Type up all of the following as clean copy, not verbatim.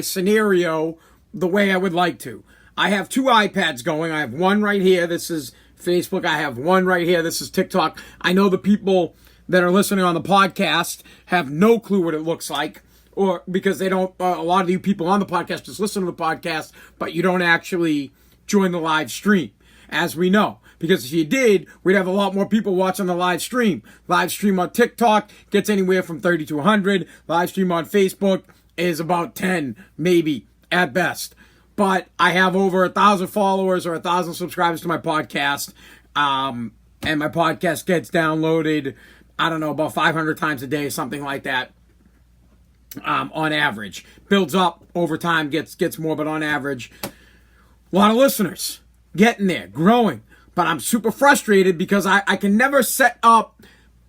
scenario the way I would like to. I have two iPads going. I have one right here. This is Facebook. I have one right here. This is TikTok. I know the people that are listening on the podcast have no clue what it looks like, or because they don't, a lot of you people on the podcast just listen to the podcast, but you don't actually join the live stream, as we know. Because if you did, we'd have a lot more people watching the live stream. Live stream on TikTok gets anywhere from 30 to 100. Live stream on Facebook is about 10, maybe, at best. But I have over 1,000 followers or 1,000 subscribers to my podcast. And my podcast gets downloaded, I don't know, about 500 times a day, something like that, on average. Builds up over time, gets more, but on average, a lot of listeners getting there, growing. But I'm super frustrated because I can never set up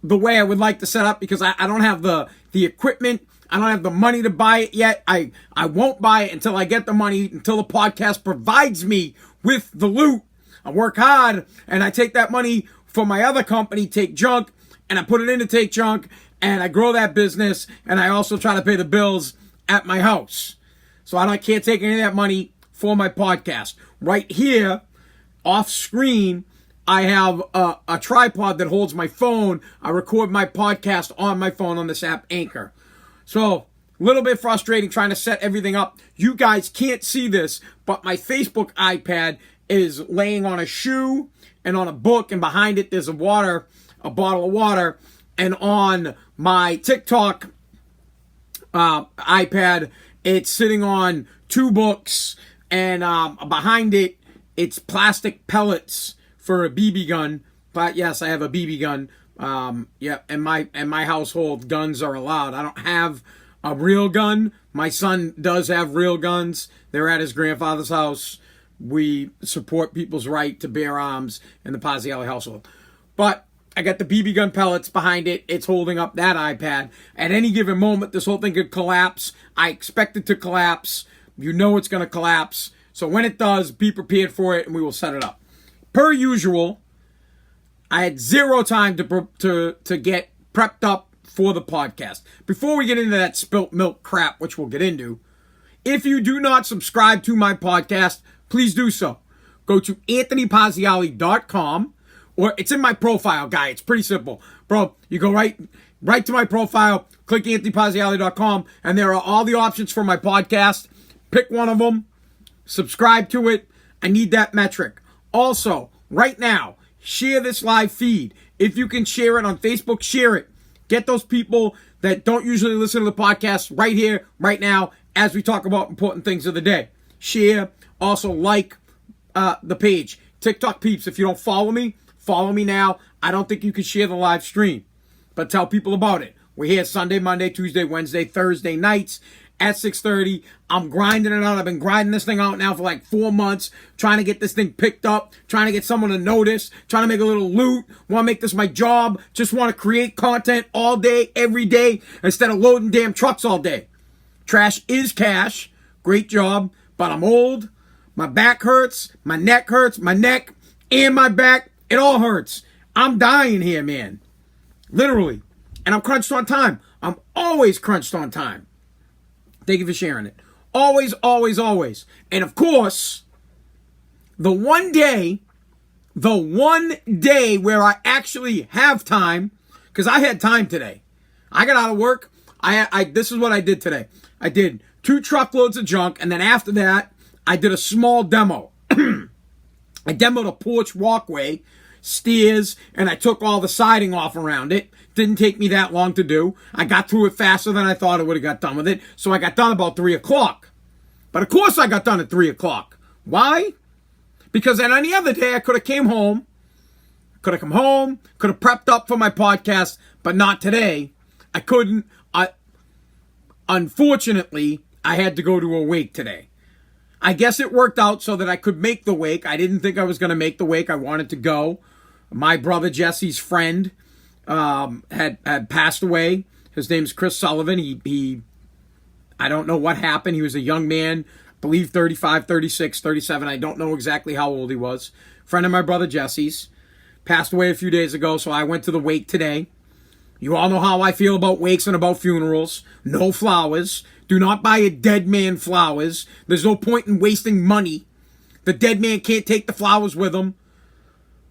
the way I would like to set up because I don't have the equipment. I don't have the money to buy it yet. I won't buy it until I get the money, until the podcast provides me with the loot. I work hard, and I take that money for my other company, Take Junk, and I put it into Take Junk, and I grow that business, and I also try to pay the bills at my house. So I can't take any of that money for my podcast. Right here, off screen, I have a tripod that holds my phone. I record my podcast on my phone on this app, Anchor. So, a little bit frustrating trying to set everything up. You guys can't see this, but my Facebook iPad is laying on a shoe and on a book, and behind it there's a bottle of water. And on my TikTok iPad, it's sitting on two books, and behind it, it's plastic pellets for a BB gun. But yes, I have a BB gun. In my household, guns are allowed. I don't have a real gun. My son does have real guns. They're at his grandfather's house. We support people's right to bear arms in the Spaz'n household. But I got the BB gun pellets behind it. It's holding up that iPad. At any given moment, this whole thing could collapse. I expect it to collapse. You know it's going to collapse. So when it does, be prepared for it, and we will set it up. Per usual, I had zero time to get prepped up for the podcast. Before we get into that spilt milk crap, which we'll get into, if you do not subscribe to my podcast, please do so. Go to anthonypazziali.com, or it's in my profile, guy. It's pretty simple. Bro, you go right to my profile, click anthonypazziali.com, and there are all the options for my podcast. Pick one of them, subscribe to it. I need that metric. Also, right now, share this live feed. If you can share it on Facebook, share it. Get those people that don't usually listen to the podcast right here, right now, as we talk about important things of the day. Share. Also, like the page. TikTok peeps, if you don't follow me now. I don't think you can share the live stream, but tell people about it. We're here Sunday, Monday, Tuesday, Wednesday, Thursday nights at 6:30. I'm grinding it out. I've been grinding this thing out now for like 4 months, trying to get this thing picked up, trying to get someone to notice, trying to make a little loot, want to make this my job, just want to create content all day, every day, instead of loading damn trucks all day. Trash is cash. Great job, but I'm old. My back hurts, my neck hurts, my neck and my back, it all hurts. I'm dying here, man. Literally. And I'm crunched on time. I'm always crunched on time. Thank you for sharing it. Always, always, always. And of course, the one day where I actually have time, because I had time today. I got out of work. This is what I did today. I did 2 truckloads of junk, and then after that, I did a small demo. I demoed a porch walkway, stairs, and I took all the siding off around it. Didn't take me that long to do. I got through it faster than I thought I would have got done with it. So I got done about 3 o'clock. But of course I got done at 3 o'clock. Why? Because on any other day I could have come home, could have prepped up for my podcast, but not today. I couldn't. Unfortunately, I had to go to a wake today. I guess it worked out so that I could make the wake. I didn't think I was going to make the wake. I wanted to go. My brother Jesse's friend had passed away. His name's Chris Sullivan. He I don't know what happened. He was a young man, I believe 35, 36, 37. I don't know exactly how old he was. Friend of my brother Jesse's. Passed away a few days ago, so I went to the wake today. You all know how I feel about wakes and about funerals. No flowers. Do not buy a dead man flowers. There's no point in wasting money. The dead man can't take the flowers with him.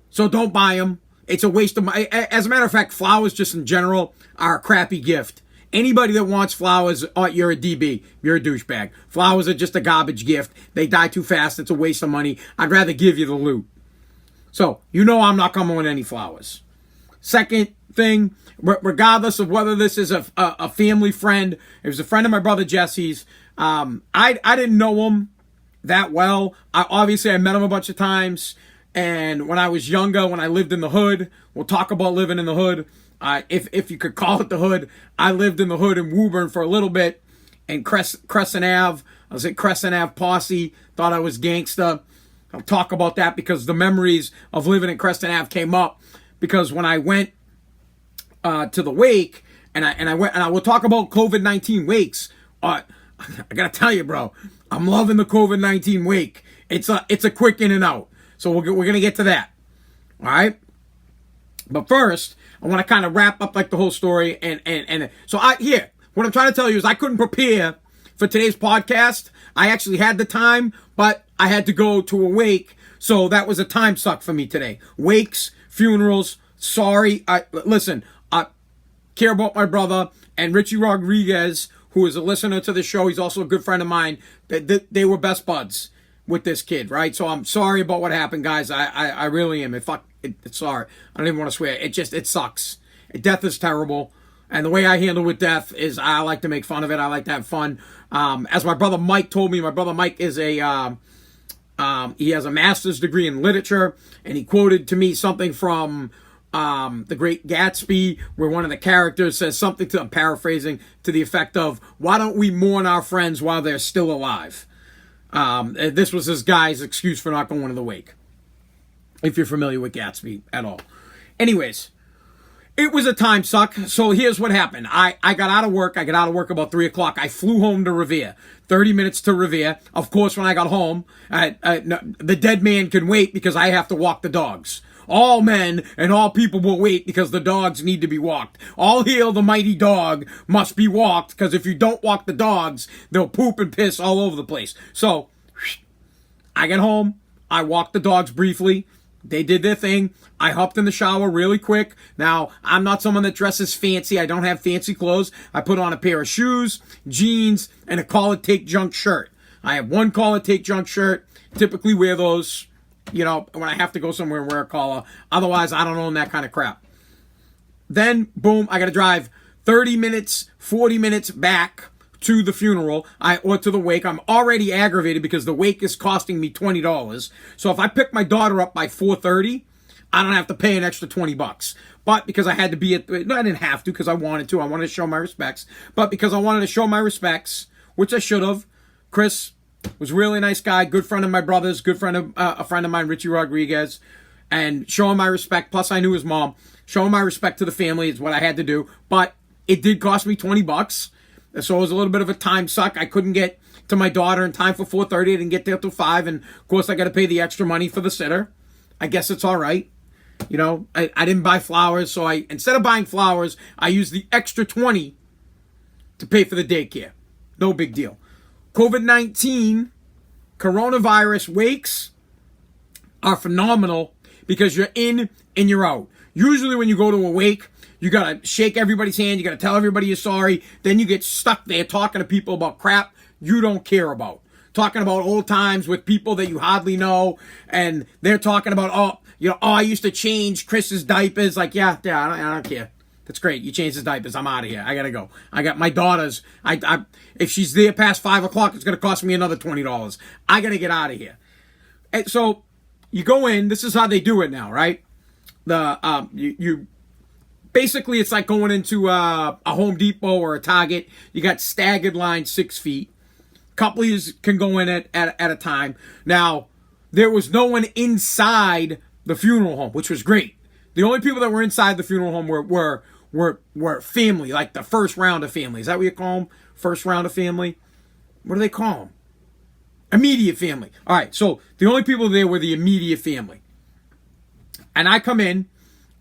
So don't buy them. It's a waste of money. As a matter of fact, flowers just in general are a crappy gift. Anybody that wants flowers, you're a DB. You're a douchebag. Flowers are just a garbage gift. They die too fast. It's a waste of money. I'd rather give you the loot. So, I'm not coming with any flowers. Second thing, regardless of whether this is a family friend, it was a friend of my brother Jesse's. I didn't know him that well. Obviously, I met him a bunch of times. And when I was younger, when I lived in the hood, we'll talk about living in the hood. If you could call it the hood, I lived in the hood in Woburn for a little bit. And Crescent Ave, I was at Crescent Ave Posse, thought I was gangsta. I'll talk about that because the memories of living in Crescent Ave came up. Because when I went to the wake, and I will talk about COVID-19 wakes. I gotta tell you, bro, I'm loving the COVID-19 wake. It's a quick in and out. So we're gonna get to that. All right. But first, I want to kind of wrap up like the whole story. And so what I'm trying to tell you is I couldn't prepare for today's podcast. I actually had the time, but I had to go to a wake. So that was a time suck for me today. Wakes, funerals. Sorry. Listen, I care about my brother and Richie Rodriguez, who is a listener to the show. He's also a good friend of mine. They were best buds with this kid, right? So I'm sorry about what happened, guys. I really am. It's sorry. I don't even want to swear. It sucks. Death is terrible. And the way I handle with death is I like to make fun of it. I like to have fun. As my brother Mike told me, my brother Mike is he has a master's degree in literature, and he quoted to me something from The Great Gatsby, where one of the characters says something I'm paraphrasing, to the effect of, why don't we mourn our friends while they're still alive? This was this guy's excuse for not going to the wake. If you're familiar with Gatsby at all. Anyways, it was a time suck. So here's what happened. I got out of work. I got out of work about 3 o'clock. I flew home to Revere. 30 minutes to Revere. Of course, when I got home, the dead man can wait because I have to walk the dogs. All men and all people will wait because the dogs need to be walked. All hail the mighty dog must be walked, because if you don't walk the dogs, they'll poop and piss all over the place. So, I get home. I walked the dogs briefly. They did their thing. I hopped in the shower really quick. Now, I'm not someone that dresses fancy. I don't have fancy clothes. I put on a pair of shoes, jeans, and a collar take junk shirt. I have one collar take junk shirt. Typically wear those, when I have to go somewhere and wear a collar. Otherwise, I don't own that kind of crap. Then, boom, I got to drive 30 minutes, 40 minutes back to the funeral, or to the wake. I'm already aggravated because the wake is costing me $20. So if I pick my daughter up by 4:30, I don't have to pay an extra $20. But because I had to be I didn't have to because I wanted to. I wanted to show my respects. But because I wanted to show my respects, which I should have, Chris was a really nice guy, good friend of my brother's, good friend of a friend of mine, Richie Rodriguez, and showing my respect. Plus, I knew his mom. Showing my respect to the family is what I had to do. But it did cost me $20. So it was a little bit of a time suck. I couldn't get to my daughter in time for 4:30. I didn't get there till 5. And, of course, I got to pay the extra money for the sitter. I guess it's all right. I didn't buy flowers. So instead of buying flowers, I used the extra 20 to pay for the daycare. No big deal. COVID-19, coronavirus wakes are phenomenal because you're in and you're out. Usually when you go to a wake, you got to shake everybody's hand. You got to tell everybody you're sorry. Then you get stuck there talking to people about crap you don't care about. Talking about old times with people that you hardly know. And they're talking about, I used to change Chris's diapers. Like, yeah, I don't care. That's great. You changed his diapers. I'm out of here. I got to go. I got my daughter's. If she's there past 5 o'clock, it's going to cost me another $20. I got to get out of here. And so you go in. This is how they do it now, right? Basically, it's like going into a Home Depot or a Target. You got staggered lines 6 feet. Couples can go in at a time. Now, there was no one inside the funeral home, which was great. The only people that were inside the funeral home were family, like the first round of family. Is that what you call them? First round of family? What do they call them? Immediate family. All right, so the only people there were the immediate family. And I come in,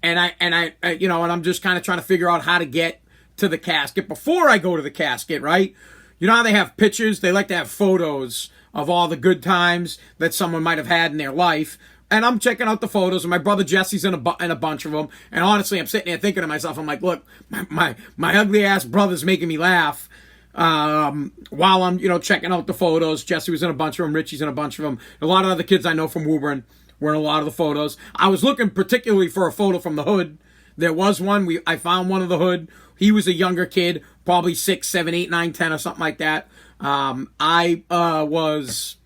and I'm just kind of trying to figure out how to get to the casket. Before I go to the casket, right? you know how they have pictures? They like to have photos of all the good times that someone might have had in their life. And I'm checking out the photos, and my brother Jesse's in a bunch of them. And honestly, I'm sitting there thinking to myself, I'm like, look, my ugly ass brother's making me laugh. While I'm, checking out the photos. Jesse was in a bunch of them. Richie's in a bunch of them. A lot of other kids I know from Woburn were in a lot of the photos. I was looking particularly for a photo from the hood. There was one. I found one of the hood. He was a younger kid, probably 6, 7, 8, 9, 10, or something like that. I was,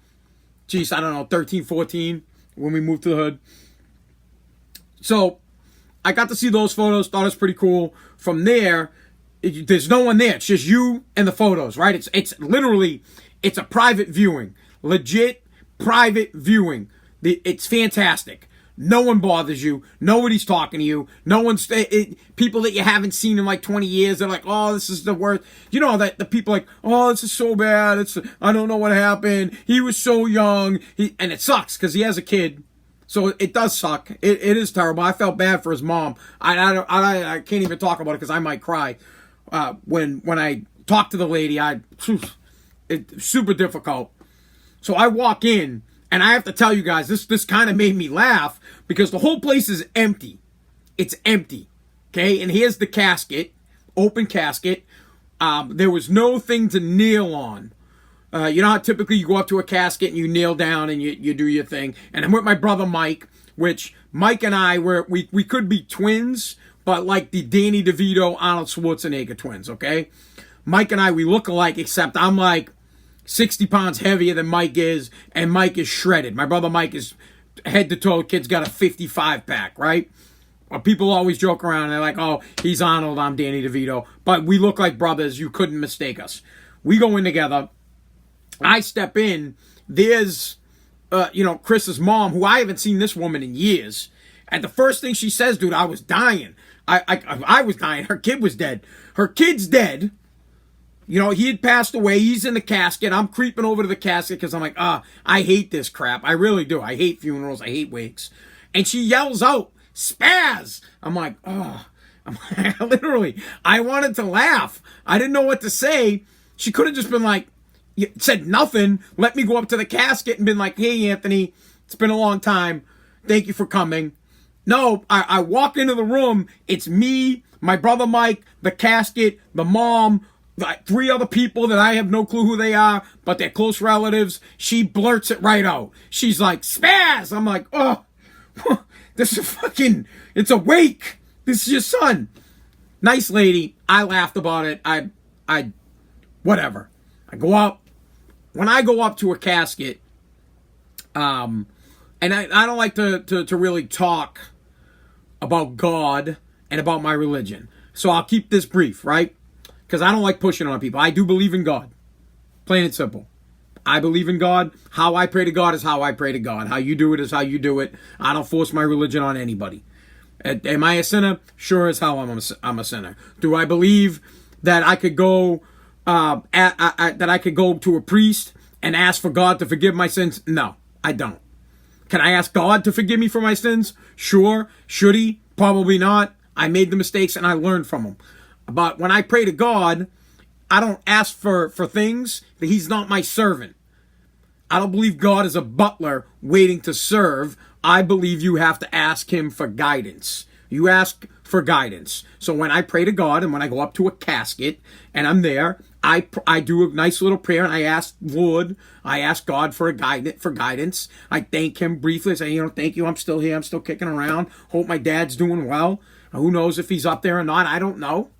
I don't know, 13, 14 when we moved to the hood. So I got to see those photos. Thought it was pretty cool. From there, there's no one there. It's just you and the photos, right? It's literally, it's a private viewing. Legit private viewing. It's fantastic. No one bothers you. Nobody's talking to you. No one's people that you haven't seen in like 20 years. They're like, oh, this is the worst. You know that the people like, oh, this is so bad. I don't know what happened. He was so young. And it sucks because he has a kid. So it does suck. It is terrible. I felt bad for his mom. I can't even talk about it because I might cry. When I talk to the lady, it's super difficult. So I walk in, and I have to tell you guys, this kind of made me laugh because the whole place is empty. It's empty, okay? And here's the casket, open casket. There was no thing to kneel on. You know how typically you go up to a casket and you kneel down and you do your thing. And I'm with my brother Mike, which Mike and I we could be twins, but like the Danny DeVito, Arnold Schwarzenegger twins, okay? Mike and I, we look alike, except I'm like 60 pounds heavier than Mike is, and Mike is shredded. My brother Mike is head to toe. Kid's got a 55 pack, right? Well, people always joke around. And they're like, oh, he's Arnold, I'm Danny DeVito. But we look like brothers. You couldn't mistake us. We go in together. I step in. There's, Chris's mom, who I haven't seen this woman in years. And the first thing she says, dude, I was dying. I was dying. Her kid was dead. Her kid's dead. He had passed away. He's in the casket. I'm creeping over to the casket because I'm like, I hate this crap. I really do. I hate funerals. I hate wakes. And she yells out, Spaz! I'm like, literally, I wanted to laugh. I didn't know what to say. She could have just been like, said nothing, let me go up to the casket and been like, hey, Anthony, it's been a long time. Thank you for coming. No, I walk into the room. It's me, my brother Mike, the casket, the mom, like 3 other people that I have no clue who they are, but they're close relatives. She blurts it right out. She's like, Spaz! I'm like, oh, this is it's a wake. This is your son. Nice lady. I laughed about it. Whatever. I go up. When I go up to a casket, and I don't like to really talk about God and about my religion. So I'll keep this brief, right? Because I don't like pushing on people. I do believe in God. Plain and simple. I believe in God. How I pray to God is how I pray to God. How you do it is how you do it. I don't force my religion on anybody. Am I a sinner? Sure as hell I'm a sinner. Do I believe that I could go that I could go to a priest and ask for God to forgive my sins? No, I don't. Can I ask God to forgive me for my sins? Sure. Should he? Probably not. I made the mistakes and I learned from them. But when I pray to God, I don't ask for things that he's not my servant. I don't believe God is a butler waiting to serve. I believe you have to ask him for guidance. You ask for guidance. So when I pray to God and when I go up to a casket and I'm there, I do a nice little prayer and I ask God for guidance. I thank him briefly. I say, thank you. I'm still here. I'm still kicking around. Hope my dad's doing well. Who knows if he's up there or not? I don't know.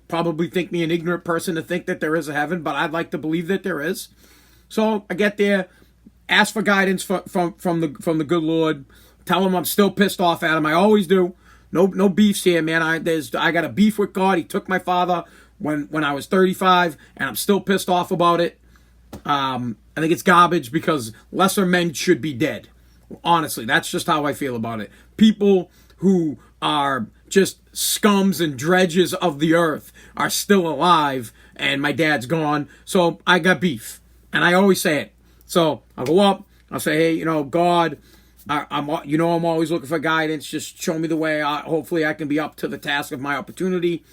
Probably think me an ignorant person to think that there is a heaven, but I'd like to believe that there is. So I get there, ask for guidance from the good Lord. Tell him I'm still pissed off at him. I always do. No beefs here, man. I got a beef with God. He took my father when I was 35, and I'm still pissed off about it. I think it's garbage because lesser men should be dead. Honestly, that's just how I feel about it. People who are just scums and dredges of the earth are still alive, and my dad's gone. So I got beef, and I always say it. So I'll go up. I'll say, hey, God, I'm always looking for guidance. Just show me the way. Hopefully I can be up to the task of my opportunity.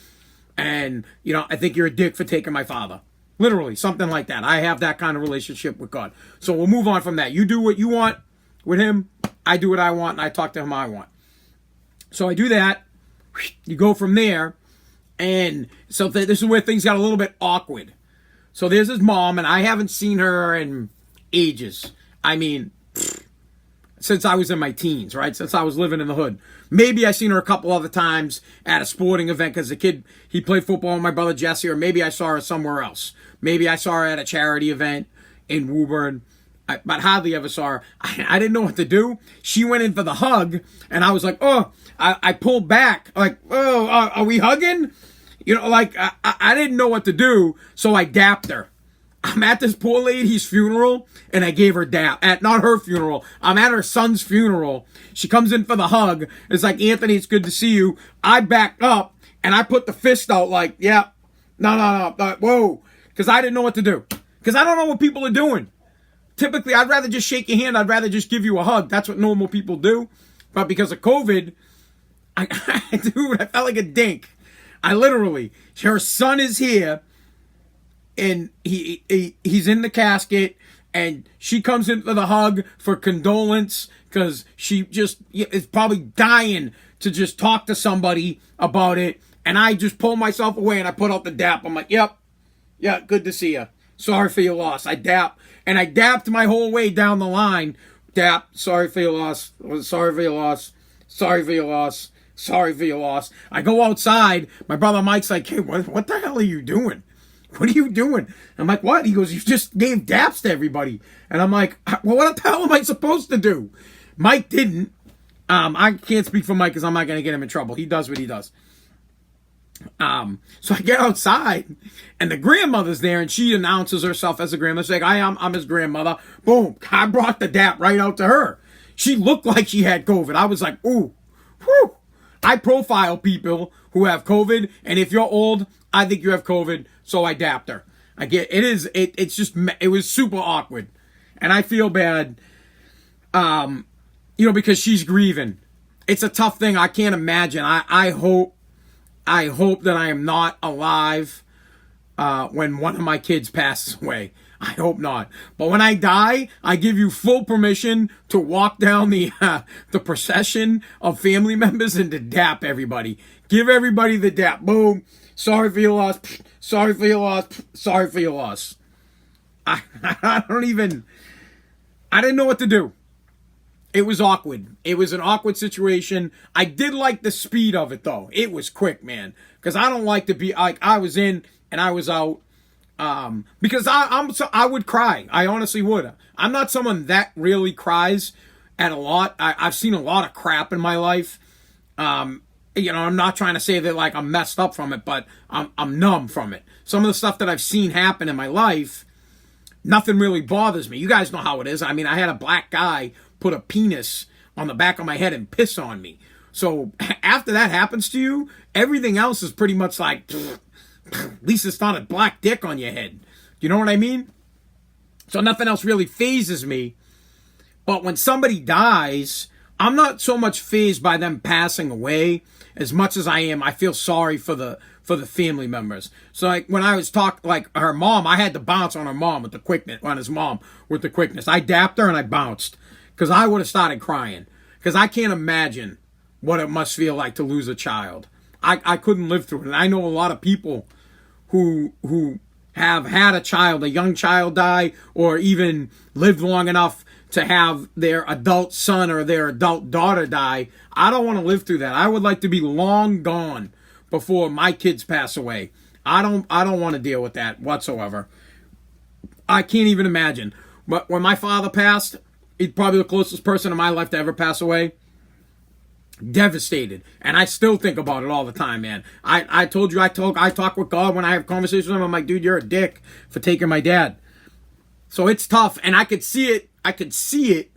And, I think you're a dick for taking my father. Literally, something like that. I have that kind of relationship with God. So we'll move on from that. You do what you want with him. I do what I want, and I talk to him how I want. So I do that. You go from there. And so this is where things got a little bit awkward. So there's his mom, and I haven't seen her in ages. I mean, since I was in my teens, right? Since I was living in the hood. Maybe I seen her a couple other times at a sporting event because the kid, he played football with my brother Jesse, or maybe I saw her somewhere else. Maybe I saw her at a charity event in Woburn, but hardly ever saw her. I didn't know what to do. She went in for the hug, and I was like, oh, I pulled back. Like, oh, are we hugging? You know, like, I didn't know what to do, so I dapped her. I'm at this poor lady's funeral, and I gave her dap. At not her funeral. I'm at her son's funeral. She comes in for the hug. It's like, Anthony, it's good to see you. I backed up, and I put the fist out like, yeah, no, whoa. Because I didn't know what to do. Because I don't know what people are doing. Typically, I'd rather just shake your hand. I'd rather just give you a hug. That's what normal people do. But because of COVID, dude, I felt like a dink. I literally, her son is here, and he's in the casket, and she comes in for the hug for condolence because she just is probably dying to just talk to somebody about it. And I just pull myself away and I put out the dap. I'm like, yep, yeah, good to see you. Sorry for your loss. I dap, and I dapped my whole way down the line. Dap, sorry for your loss. Sorry for your loss. Sorry for your loss. Sorry for your loss. I go outside. My brother Mike's like, hey, what the hell are you doing? What are you doing? I'm like, what? He goes, you just gave daps to everybody. And I'm like, well, what the hell am I supposed to do? Mike didn't. I can't speak for Mike because I'm not going to get him in trouble. He does what he does. So I get outside, and the grandmother's there, and she announces herself as a grandmother. She's like, I'm his grandmother. Boom. I brought the dap right out to her. She looked like she had COVID. I was like, ooh, whew. I profile people who have COVID, and if you're old, I think you have COVID, so I dapped her. It was super awkward, and I feel bad, because she's grieving. It's a tough thing. I can't imagine. I hope that I am not alive when one of my kids passes away. I hope not. But when I die, I give you full permission to walk down the procession of family members and to dap everybody. Give everybody the dap. Boom. Sorry for your loss. Sorry for your loss. Sorry for your loss. I didn't know what to do. It was awkward. It was an awkward situation. I did like the speed of it, though. It was quick, man. Because I don't like to be like, I was in and I was out. Because I would cry. I honestly would. I'm not someone that really cries at a lot. I've seen a lot of crap in my life. I'm not trying to say that like I'm messed up from it, but I'm numb from it. Some of the stuff that I've seen happen in my life, nothing really bothers me. You guys know how it is. I mean, I had a black guy put a penis on the back of my head and piss on me. So after that happens to you, everything else is pretty much like, at least it's not a black dick on your head. You know what I mean? So nothing else really phases me. But when somebody dies, I'm not so much fazed by them passing away as much as I feel sorry for the family members. So like when I was talking, like her mom, I had to bounce on her mom with the quickness, on his mom with the quickness. I dapped her and I bounced because I would have started crying because I can't imagine what it must feel like to lose a child. I couldn't live through it. And I know a lot of people who have had a young child die, or even lived long enough to have their adult son or their adult daughter die. I don't want to live through that. I would like to be long gone before my kids pass away. I don't want to deal with that whatsoever. I can't even imagine. But when my father passed, he's probably the closest person in my life to ever pass away. Devastated. And I still think about it all the time, man. I told you I talk with God when I have conversations with him. I'm like, dude, you're a dick for taking my dad. So it's tough. And I could see it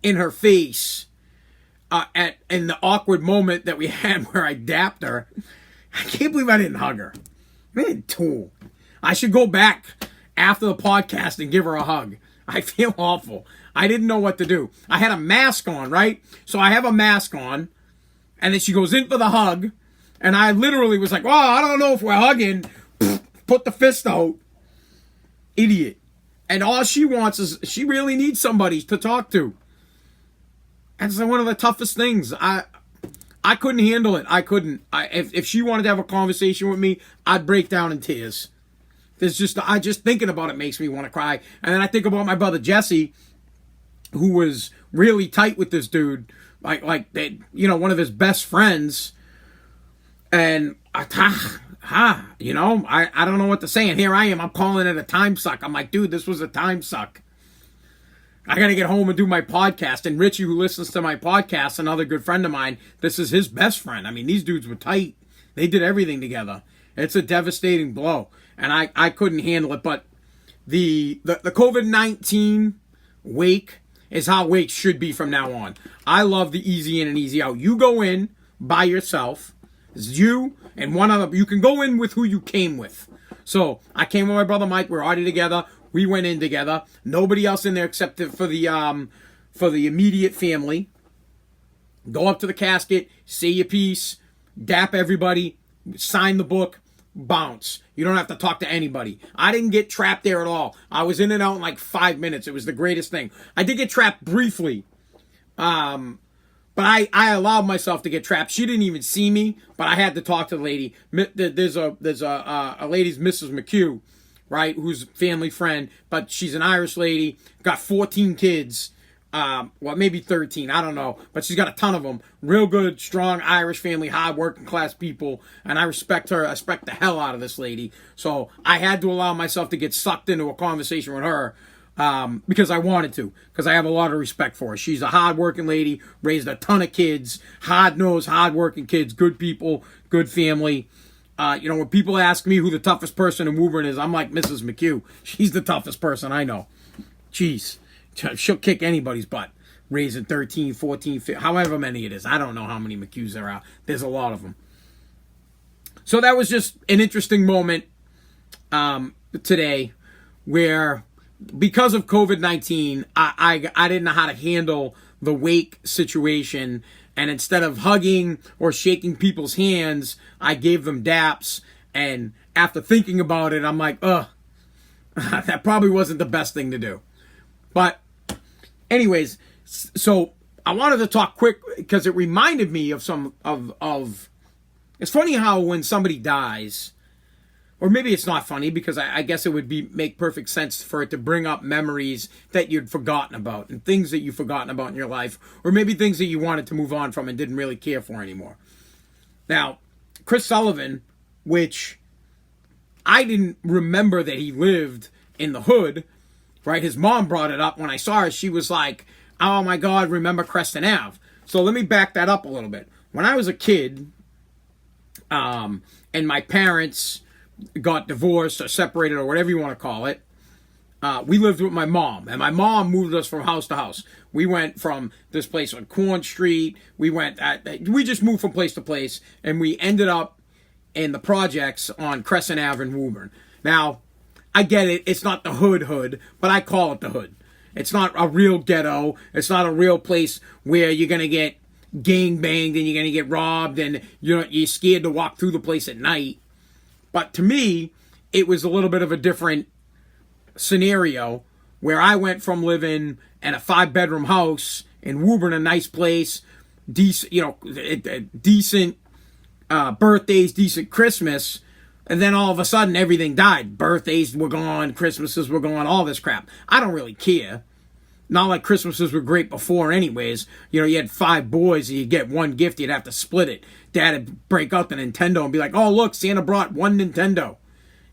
in her face in the awkward moment that we had where I dapped her. I can't believe I didn't hug her. Man, tool. I should go back after the podcast and give her a hug. I feel awful. I didn't know what to do. I had a mask on, right? So I have a mask on, and then she goes in for the hug, and I literally was like, well, I don't know if we're hugging. Put the fist out. idiot. And all she wants is, she really needs somebody to talk to. And it's one of the toughest things. I couldn't handle it. I couldn't. If she wanted to have a conversation with me, I'd break down in tears. I just thinking about it makes me want to cry. And then I think about my brother Jesse, who was really tight with this dude, like they, one of his best friends. And I don't know what to say. And here I am. I'm calling it a time suck. I'm like, dude, this was a time suck. I got to get home and do my podcast. And Richie, who listens to my podcast, another good friend of mine, this is his best friend. I mean, these dudes were tight. They did everything together. It's a devastating blow. And I couldn't handle it. But the COVID-19 wake is how wakes should be from now on. I love the easy in and easy out. You go in by yourself. It's you and one other. You can go in with who you came with. So I came with my brother Mike. We're already together. We went in together. Nobody else in there except for the immediate family. Go up to the casket, say your piece, dap everybody, sign the book, bounce. You don't have to talk to anybody. I didn't get trapped there at all. I was in and out in like 5 minutes. It was the greatest thing. I did get trapped briefly. But I allowed myself to get trapped. She didn't even see me, but I had to talk to the lady. There's a lady's Mrs. McHugh, right, who's a family friend, but she's an Irish lady, got 14 kids, maybe 13, I don't know, but she's got a ton of them. Real good, strong Irish family, hard working class people, and I respect her. I respect the hell out of this lady. So I had to allow myself to get sucked into a conversation with her. Because I wanted to, because I have a lot of respect for her. She's a hard-working lady, raised a ton of kids, hard-nosed, hard-working kids, good people, good family. When people ask me who the toughest person in Woburn is, I'm like Mrs. McHugh. She's the toughest person I know. Jeez. She'll kick anybody's butt. Raising 13, 14, 15, however many it is. I don't know how many McHughs there are. There's a lot of them. So that was just an interesting moment today where, because of COVID-19, I didn't know how to handle the wake situation. And instead of hugging or shaking people's hands, I gave them daps. And after thinking about it, I'm like, that probably wasn't the best thing to do. But anyways, so I wanted to talk quick because it reminded me of it's funny how when somebody dies, or maybe it's not funny because I guess it would make perfect sense for it to bring up memories that you'd forgotten about and things that you've forgotten about in your life, or maybe things that you wanted to move on from and didn't really care for anymore. Now, Chris Sullivan, which I didn't remember that he lived in the hood, right? His mom brought it up when I saw her. She was like, oh my God, remember Creston Ave. So let me back that up a little bit. When I was a kid, and my parents got divorced or separated or whatever you want to call it, we lived with my mom, and my mom moved us from house to house. We went from this place on Corn Street. We just moved from place to place, and we ended up in the projects on Crescent Ave in Woburn. Now, I get it. It's not the hood, but I call it the hood. It's not a real ghetto. It's not a real place where you're going to get gang banged and you're going to get robbed and you're scared to walk through the place at night. But to me, it was a little bit of a different scenario where I went from living in a 5-bedroom house in Woburn, a nice place, decent birthdays, decent Christmas, and then all of a sudden everything died. Birthdays were gone, Christmases were gone, all this crap. I don't really care. Not like Christmases were great before anyways. You had 5 boys and you get one gift, you'd have to split it. Dad would break out the Nintendo and be like, oh, look, Santa brought one Nintendo.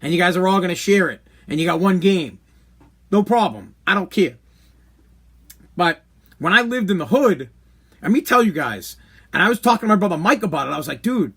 And you guys are all going to share it. And you got one game. No problem. I don't care. But when I lived in the hood, let me tell you guys, and I was talking to my brother Mike about it, I was like, dude,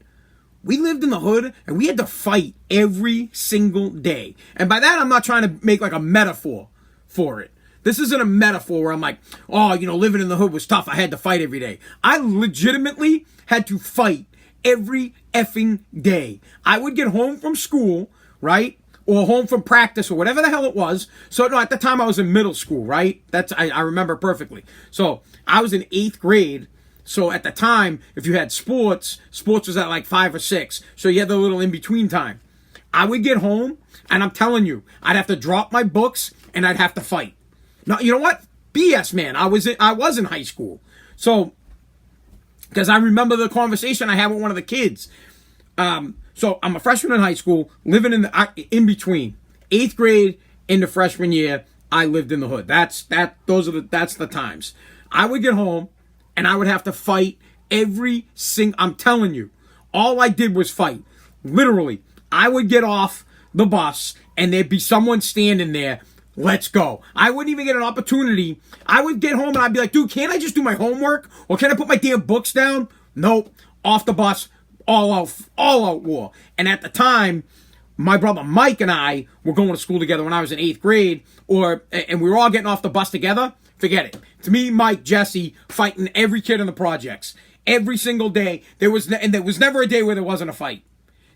we lived in the hood and we had to fight every single day. And by that, I'm not trying to make like a metaphor for it. This isn't a metaphor where I'm like, oh, living in the hood was tough. I had to fight every day. I legitimately had to fight every effing day. I would get home from school, right? Or home from practice or whatever the hell it was. So, no, at the time I was in middle school, right? I remember perfectly. So, I was in 8th grade. So, at the time, if you had sports was at like 5 or 6. So, you had the little in-between time. I would get home, and I'm telling you, I'd have to drop my books, and I'd have to fight. Now, you know what? BS, man. I was in high school. So, because I remember the conversation I had with one of the kids. So I'm a freshman in high school, living in between 8th grade into freshman year. I lived in the hood. That's the times. I would get home, and I would have to fight I'm telling you, all I did was fight. Literally, I would get off the bus, and there'd be someone standing there. Let's go. I wouldn't even get an opportunity. I would get home and I'd be like, dude, can't I just do my homework? Or can I put my damn books down? Nope. Off the bus, all out war. And at the time, my brother Mike and I were going to school together when I was in 8th grade, and we were all getting off the bus together. Forget it. To me, Mike, Jesse, fighting every kid in the projects. Every single day. There was never a day where there wasn't a fight.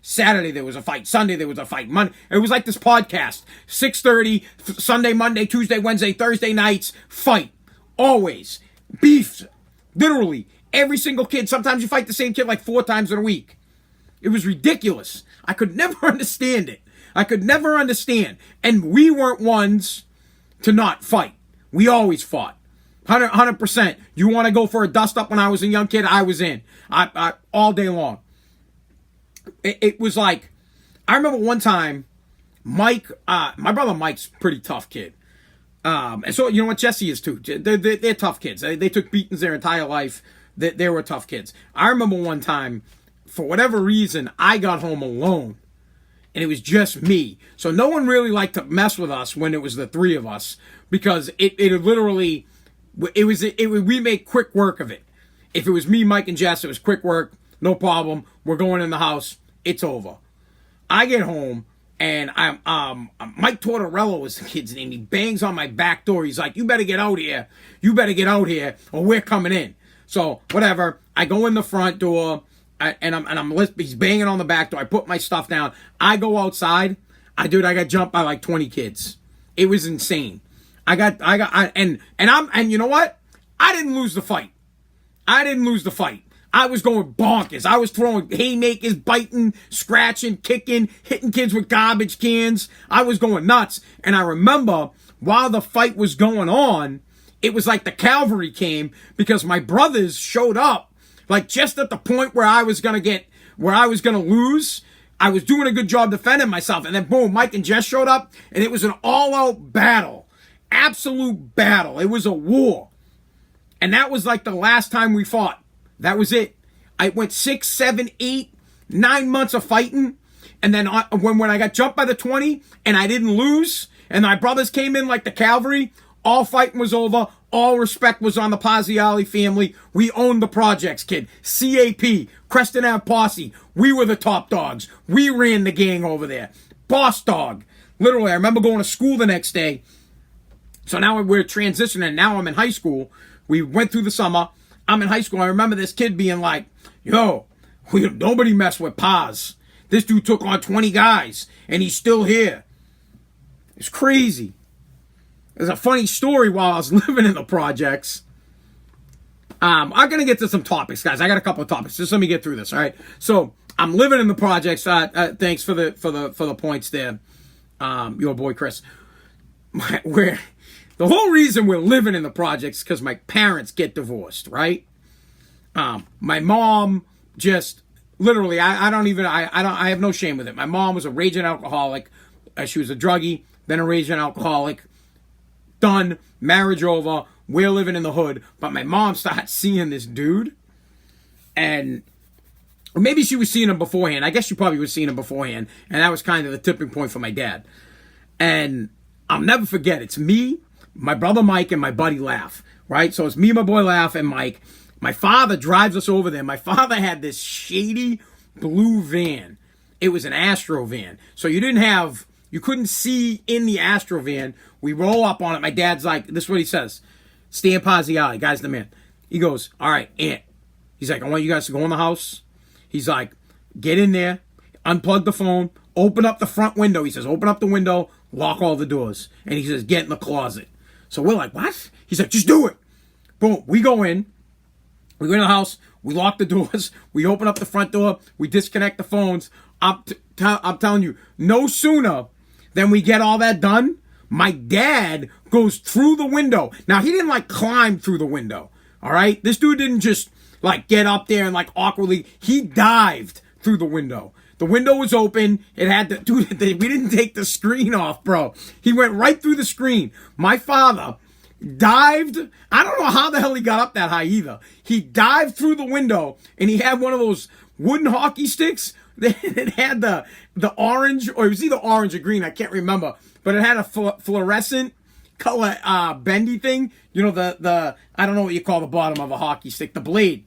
Saturday there was a fight. Sunday there was a fight. Monday it was like this podcast. 6:30 Sunday, Monday, Tuesday, Wednesday, Thursday nights. Fight. Always. Beef. Literally. Every single kid. Sometimes you fight the same kid like 4 times in a week. It was ridiculous. I could never understand it. I could never understand. And we weren't ones to not fight. We always fought. 100%. You want to go for a dust up when I was a young kid? I was in. I all day long. It was like, I remember one time, Mike, my brother Mike's a pretty tough kid. And so, you know what, Jesse is too. They're tough kids. They took beatings their entire life. They were tough kids. I remember one time, for whatever reason, I got home alone. And it was just me. So no one really liked to mess with us when it was the 3 of us. Because it literally, we make quick work of it. If it was me, Mike, and Jess, it was quick work. No problem. We're going in the house. It's over. I get home, and Mike Tortorello is the kid's name. He bangs on my back door. He's like, you better get out here. You better get out here, or we're coming in. So, whatever. I go in the front door, he's banging on the back door. I put my stuff down. I go outside. I got jumped by like 20 kids. It was insane. And you know what? I didn't lose the fight. I was going bonkers. I was throwing haymakers, biting, scratching, kicking, hitting kids with garbage cans. I was going nuts. And I remember while the fight was going on, it was like the cavalry came because my brothers showed up like just at the point where I was going to lose. I was doing a good job defending myself. And then boom, Mike and Jess showed up and it was an all-out battle. Absolute battle. It was a war. And that was like the last time we fought. That was it. I went 6, 7, 8, 9 months of fighting. And then when I got jumped by the 20 and I didn't lose and my brothers came in like the cavalry, all fighting was over. All respect was on the Pazziali family. We owned the projects, kid. CAP, Creston Ave Posse. We were the top dogs. We ran the gang over there. Boss dog. Literally, I remember going to school the next day. So now we're transitioning. Now I'm in high school. We went through the summer. I'm in high school. I remember this kid being like, yo, nobody mess with Paz. This dude took on 20 guys, and he's still here. It's crazy. There's a funny story while I was living in the projects. I'm going to get to some topics, guys. I got a couple of topics. Just let me get through this, all right? So I'm living in the projects. Thanks for the points there, your boy Chris. The whole reason we're living in the projects is because my parents get divorced, right? My mom just literally, I have no shame with it. My mom was a raging alcoholic. She was a druggie, then a raging alcoholic. Done, marriage over. We're living in the hood. But my mom started seeing this dude, and or maybe she was seeing him beforehand. I guess she probably was seeing him beforehand, and that was kind of the tipping point for my dad. And I'll never forget. It's me, my brother Mike, and my buddy Laugh, right? So it's me, my boy Laugh, and Mike. My father drives us over there. My father had this shady blue van. It was an Astro van. So you couldn't see in the Astro van. We roll up on it. My dad's like, this is what he says. Stan Pazziali, guy's the man. He goes, all right, Aunt. He's like, I want you guys to go in the house. He's like, get in there, unplug the phone, open up the front window. He says, open up the window, lock all the doors. And he says, get in the closet. So we're like, what? He's like, just do it. Boom. We go in. We go in the house. We lock the doors. We open up the front door. We disconnect the phones. I'm telling you, no sooner than we get all that done, my dad goes through the window. Now, he didn't like climb through the window. All right. This dude didn't just like get up there and like awkwardly. He dived through the window. The window was open. It had the dude. We didn't take the screen off, bro. He went right through the screen. My father dived. I don't know how the hell he got up that high either. He dived through the window and he had one of those wooden hockey sticks. It had the orange, or it was either orange or green. I can't remember, but it had a fluorescent color bendy thing. You know, the I don't know what you call the bottom of a hockey stick, the blade.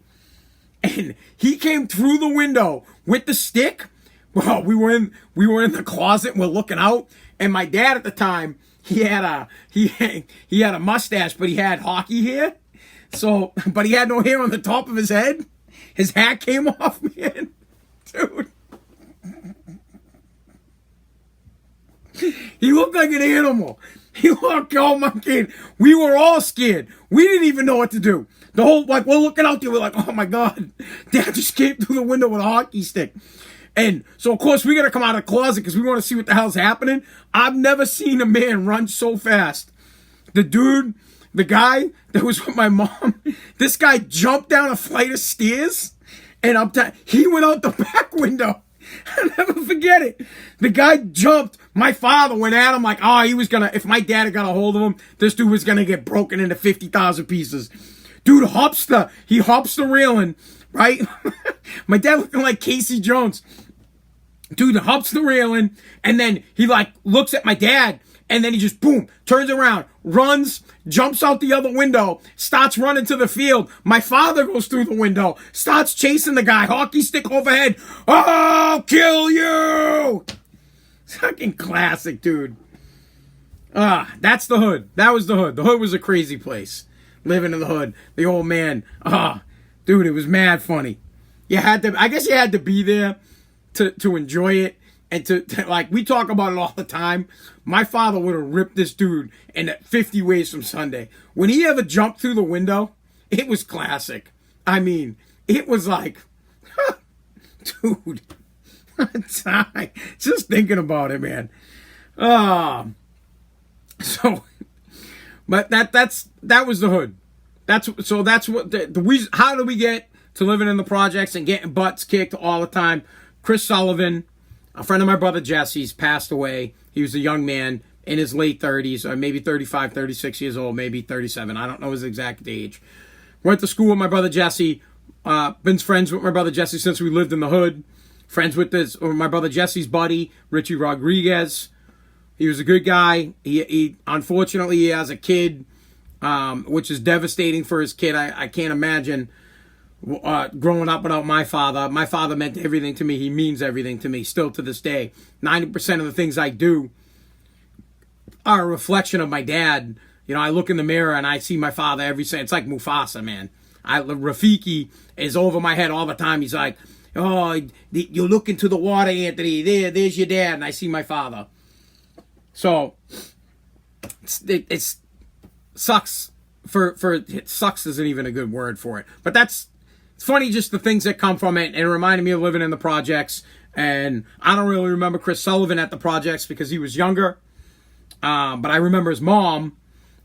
And he came through the window with the stick. Well, we were in the closet and we're looking out. And my dad at the time, he had a mustache, but he had hockey hair. So, but he had no hair on the top of his head. His hat came off, man. Dude. He looked like an animal. He looked, oh my kid. We were all scared. We didn't even know what to do. The whole, like, we're looking out there. We're like, oh my God. Dad just came through the window with a hockey stick. And so, of course, we got to come out of the closet because we want to see what the hell's happening. I've never seen a man run so fast. The guy that was with my mom, this guy jumped down a flight of stairs. And he went out the back window. I'll never forget it. The guy jumped. My father went at him like, oh, if my dad had got a hold of him, this dude was going to get broken into 50,000 pieces. Dude hops the railing, right? My dad looking like Casey Jones. Dude hops the railing, and then he like looks at my dad, and then he just, boom, turns around, runs, jumps out the other window, starts running to the field. My father goes through the window, starts chasing the guy, hockey stick overhead. Oh, I'll kill you! Fucking classic, dude. That's the hood. That was the hood. The hood was a crazy place. Living in the hood. The old man. Dude, it was mad funny. I guess you had to be there to enjoy it. And to like, we talk about it all the time. My father would have ripped this dude in 50 ways from Sunday. When he ever jumped through the window, it was classic. I mean, it was like, dude, just thinking about it, man. So, but that was the hood. That's what the reason. How do we get to living in the projects and getting butts kicked all the time? Chris Sullivan, a friend of my brother Jesse's, passed away. He was a young man in his late 30s, or maybe 35, 36 years old, maybe 37. I don't know his exact age. Went to school with my brother Jesse. Been friends with my brother Jesse since we lived in the hood. Friends with my brother Jesse's buddy, Richie Rodriguez. He was a good guy. He unfortunately, he has a kid, which is devastating for his kid. I can't imagine growing up without my father. My father meant everything to me. He means everything to me still to this day. 90% of the things I do are a reflection of my dad. You know, I look in the mirror and I see my father every day. It's like Mufasa, man. Rafiki is over my head all the time. He's like, oh, you look into the water, Anthony. There's your dad. And I see my father. So it sucks it sucks isn't even a good word for it. But it's funny just the things that come from it, and it reminded me of living in the projects. And I don't really remember Chris Sullivan at the projects because he was younger. But I remember his mom.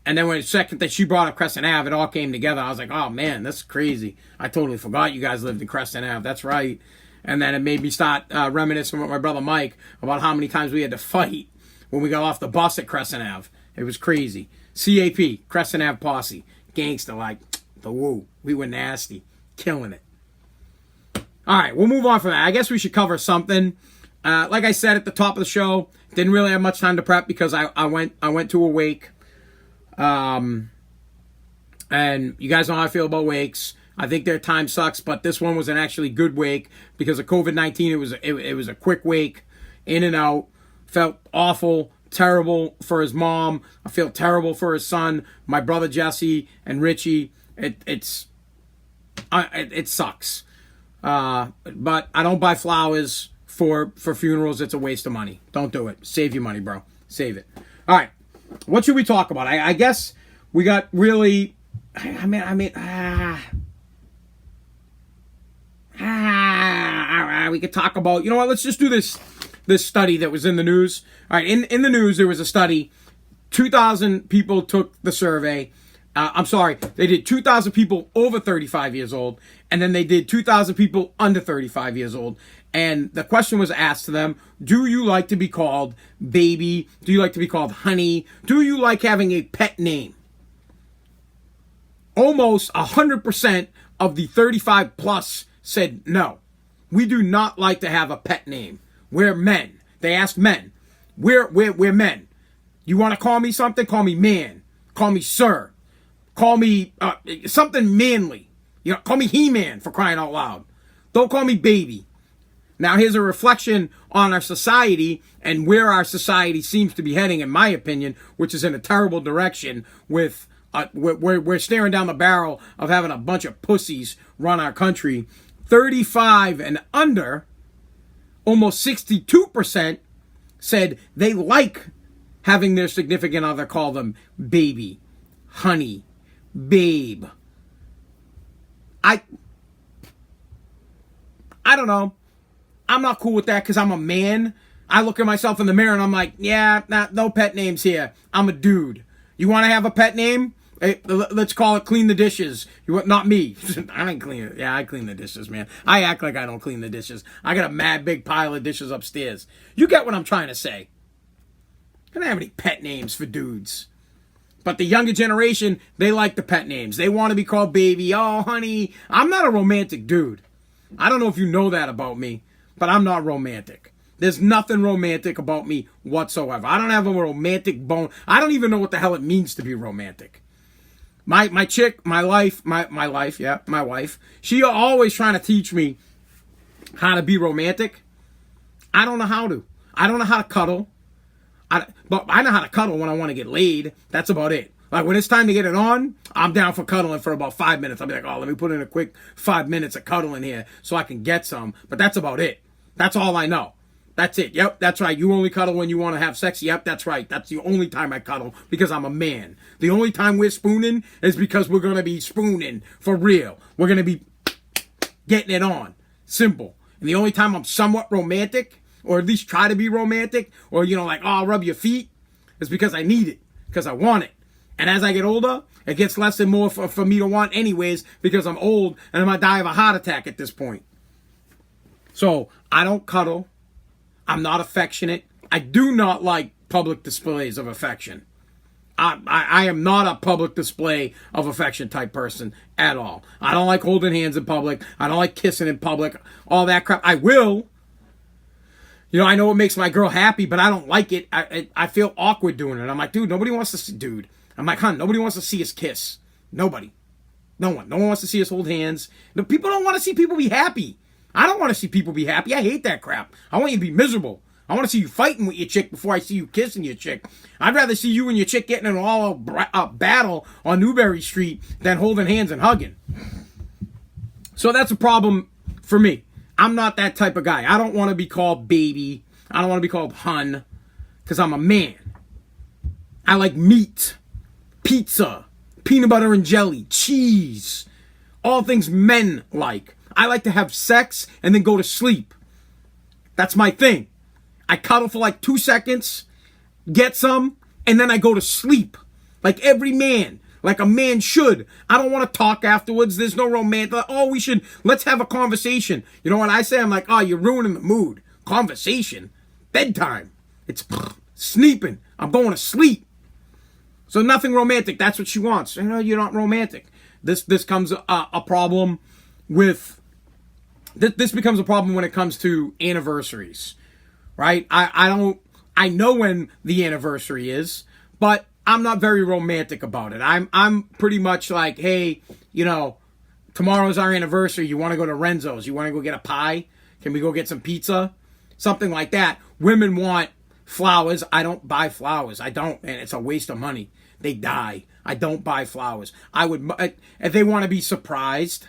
And then when the second that she brought up Crescent Ave, it all came together. I was like, oh man, that's crazy. I totally forgot you guys lived in Crescent Ave. That's right. And then it made me start reminiscing with my brother Mike about how many times we had to fight when we got off the bus at Crescent Ave. It was crazy. CAP, Crescent Ave Posse. Gangsta, like, the woo. We were nasty. Killing it. All right, we'll move on from that. I guess we should cover something. Like I said at the top of the show, didn't really have much time to prep because I went to a wake. And you guys know how I feel about wakes. I think their time sucks, but this one was an actually good wake because of COVID-19. It was a quick wake, in and out. Felt awful, terrible for his mom. I feel terrible for his son, my brother Jesse and Richie. It sucks. But I don't buy flowers for funerals. It's a waste of money. Don't do it. Save your money, bro. Save it. All right. What should we talk about? I guess we got really. We could talk about. You know what? Let's just do this. this study that was in the news. All right, in the news, there was a study. 2,000 people took the survey. They did 2,000 people over 35 years old, and then they did 2,000 people under 35 years old. And the question was asked to them, do you like to be called baby? Do you like to be called honey? Do you like having a pet name? Almost 100% of the 35 plus said no. We do not like to have a pet name. We're men. They asked men. We're men. You want to call me something? Call me man. Call me sir. Call me something manly. Call me He-Man, for crying out loud. Don't call me baby. Now, here's a reflection on our society and where our society seems to be heading, in my opinion, which is in a terrible direction. With we're staring down the barrel of having a bunch of pussies run our country. 35 and under, almost 62% said they like having their significant other call them baby, honey, babe. I don't know. I'm not cool with that because I'm a man. I look at myself in the mirror and I'm like, yeah, no pet names here. I'm a dude. You want to have a pet name? Hey, let's call it clean the dishes. You want, not me. I ain't clean it. Yeah, I clean the dishes, man. I act like I don't clean the dishes. I got a mad big pile of dishes upstairs. You get what I'm trying to say. I don't have any pet names for dudes. But the younger generation, they like the pet names. They want to be called baby. Oh, honey. I'm not a romantic dude. I don't know if you know that about me, but I'm not romantic. There's nothing romantic about me whatsoever. I don't have a romantic bone. I don't even know what the hell it means to be romantic. My wife, she always trying to teach me how to be romantic. I don't know how to. I don't know how to cuddle. But I know how to cuddle when I want to get laid. That's about it. Like when it's time to get it on, I'm down for cuddling for about 5 minutes. I'll be like, oh, let me put in a quick 5 minutes of cuddling here so I can get some. But that's about it. That's all I know. That's it. Yep, that's right. You only cuddle when you want to have sex. Yep, that's right. That's the only time I cuddle because I'm a man. The only time we're spooning is because we're going to be spooning for real. We're going to be getting it on. Simple. And the only time I'm somewhat romantic, or at least try to be romantic, or, like, oh, I'll rub your feet, is because I need it, because I want it. And as I get older, it gets less and more for me to want anyways, because I'm old and I might die of a heart attack at this point. So, I don't cuddle. I'm not affectionate. I do not like public displays of affection. I am not a public display of affection type person at all. I don't like holding hands in public. I don't like kissing in public. All that crap. I will. I know it makes my girl happy, but I don't like it. I feel awkward doing it. I'm like, dude, nobody wants to see, dude. I'm like, nobody wants to see us kiss. Nobody. No one. No one wants to see us hold hands. No, people don't want to see people be happy. I don't want to see people be happy. I hate that crap. I want you to be miserable. I want to see you fighting with your chick before I see you kissing your chick. I'd rather see you and your chick getting in an all-out battle on Newberry Street than holding hands and hugging. So that's a problem for me. I'm not that type of guy. I don't want to be called baby. I don't want to be called hun because I'm a man. I like meat, pizza, peanut butter and jelly, cheese, all things men like. I like to have sex and then go to sleep. That's my thing. I cuddle for like 2 seconds, get some, and then I go to sleep. Like every man. Like a man should. I don't want to talk afterwards. There's no romantic. Oh, let's have a conversation. You know what I say? I'm like, oh, you're ruining the mood. Conversation. Bedtime. It's sleeping. I'm going to sleep. So nothing romantic. That's what she wants. You're not romantic. This becomes a problem with... This becomes a problem when it comes to anniversaries. Right? I know when the anniversary is, but I'm not very romantic about it. I'm pretty much like, hey, tomorrow's our anniversary. You want to go to Renzo's? You want to go get a pie? Can we go get some pizza? Something like that. Women want flowers. I don't buy flowers. I don't, and it's a waste of money. They die. I don't buy flowers. If they want to be surprised,